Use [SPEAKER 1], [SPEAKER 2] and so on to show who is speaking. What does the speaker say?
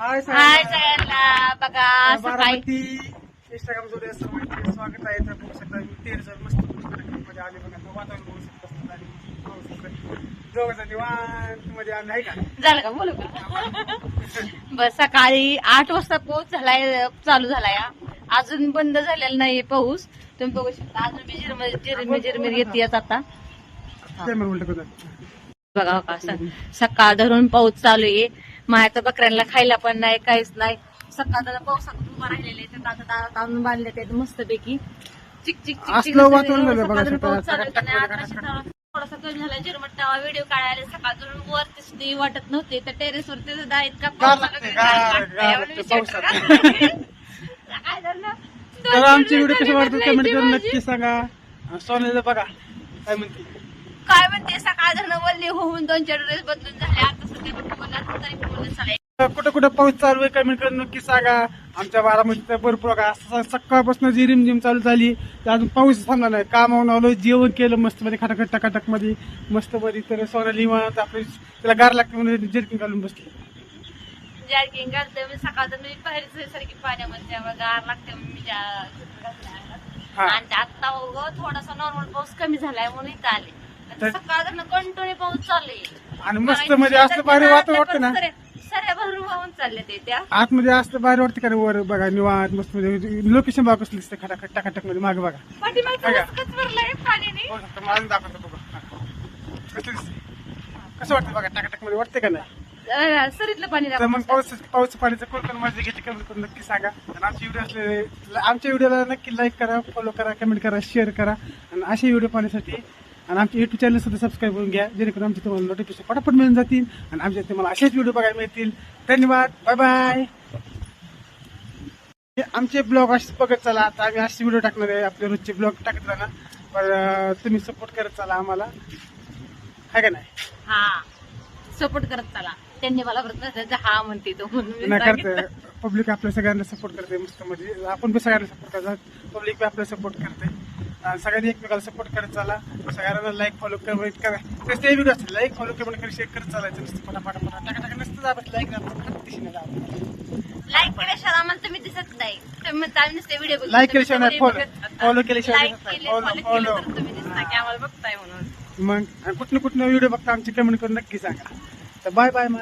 [SPEAKER 1] हाय
[SPEAKER 2] हाय सगळ्यांना. बघा सकाळी
[SPEAKER 1] बारामती इंस्टाग्राम जोडे सर्वांचे स्वागत आहे. तर बघू शकता मी तेरजण मस्त मध्ये आले बघा. वातावरण बघू शकता आणि दोघं निवांत मध्ये आले आहे का.
[SPEAKER 2] झालं का बोलू का. बस सकाळी 8 वाजता पाऊस झालाय, चालू झालाय. अजून बंद झालेला नाहीये पाऊस. तुम्ही बघू शकता अजून बी झिरमिर येते आता.
[SPEAKER 1] कॅमेरा उलट करून
[SPEAKER 2] बघा का सकाळ धरून पाऊस चालू आहे. माझ्या तर बकऱ्यांना खायला पण नाही, काहीच नाही. सकाळ पावसात उभा राहिलेले तांदूळ बांधले ते मस्त पैकी चिक चिक चिक
[SPEAKER 1] असलं वातावरण झालं बघा.
[SPEAKER 2] पाऊस चालू आहे. थोडासा कमी झाला झिरमट व्हिडिओ काढायला. सकाळ धरून वरती वाटत नव्हते तर टेरेस वरती सुद्धा इतका पाऊस काय झालं.
[SPEAKER 1] तर आमचे व्हिडिओ कसे वाटतात कमेंट करून नक्की सांगा. सोन्याला बघा काय म्हणते.
[SPEAKER 2] काय म्हणते सकाळ धरण वल्ली होऊन 2-4 ड्रेस बदलून झाले. आता सध्या तरी बोलत चालेल.
[SPEAKER 1] कुठं कुठं पाऊस चालू आहे कमेंट करून नक्की सांगा. आमच्या बारामतीत भरपूर बघा सकाळपासून जी रिमझिम चालू झाली तर अजून पाऊस थांबला नाही. कामावून आलो, जेवण केलं मस्त मध्ये खटाखट टकाटक मध्ये मस्त मध्ये. तर सोनाली निवांत आपली त्याला गार लागते म्हणून जर्किंग घालून बसली.
[SPEAKER 2] जर्किंग घालते मी सकाळ तर मी बाहेरच सारखी पाण्यामध्ये त्यामुळे गार लागते मी आणि आता थोडासा नॉर्मल पाऊस कमी झालाय म्हणून इथं आले. सकाळ कंटिन्यू पाऊस चालू आहे
[SPEAKER 1] आणि मस्त मध्ये असं भारी वातावरण वाटतं ना.
[SPEAKER 2] सऱ्या भरून वाहून चालले ते त्या
[SPEAKER 1] आतमध्ये असं भारी वाटतं का वर बघा निवांत मस्त मध्ये. लोकेशन बघा कसं दिसतं खटाखट टकाटक मध्ये मागे बघा.
[SPEAKER 2] पाठीमागचं भरलंय पाण्याने.
[SPEAKER 1] मला दाखवतो बघा कसं दिसतं कसं वाटतं बघा टकाटक मध्ये वाटतं का नाही.
[SPEAKER 2] सरीतलं पाणी
[SPEAKER 1] तर मग पाऊस पाण्याचं कोण मजा घेते कमेंट करून नक्की सांगा. आणि आमच्या व्हिडिओला नक्की लाईक करा, फॉलो करा, कमेंट करा, शेअर करा. आणि असे व्हिडिओ पाहण्यासाठी आणि आमच्या युट्यूब चॅनल सुद्धा सबस्क्राईब करून घ्या जेणेकरून आमचे तुम्हाला नोटिफिकेशन पटापट मिळून जातील आणि आमच्या तुम्हाला असेच व्हिडिओ बघायला मिळतील. धन्यवाद, बाय बाय. आमचे ब्लॉग असेच बघत चला. आता आम्ही असे व्हिडिओ टाकणार आहे. आपले रोजचे ब्लॉग टाकत राहा पण तुम्ही सपोर्ट करत चला आम्हाला, आहे का नाही.
[SPEAKER 2] हा सपोर्ट करत चला. त्यांनी मला परत हा म्हणते तो म्हणून
[SPEAKER 1] करते. पब्लिक आपल्या सगळ्यांना सपोर्ट करते मस्त म्हणजे. आपण पण सगळ्यांना सपोर्ट करतात. पब्लिक बी आपल्याला सपोर्ट करते. सगळ्यांनी एकमेकाला सपोर्ट करत चाला. सगळ्यांना लाईक फॉलो कमेंट करा. ते व्हिडिओ असते लाईक फॉलो कमेंट करा, शेअर करत चालायचं नसतं. फटाफट टाका नसतं दाबत लाईक
[SPEAKER 2] लाईक केल्याशिवाय आम्हाला तुम्ही दिसत नाही. तुम्ही नुसते व्हिडिओ
[SPEAKER 1] लाईक केल्याशिवाय नाही, फॉलो केल्याशिवाय
[SPEAKER 2] फॉलो तुम्ही दिसता की आम्हाला बघताय म्हणून.
[SPEAKER 1] मग कुठनं व्हिडिओ बघता आमची कमेंट करून नक्की सांगा. तर बाय बाय मग.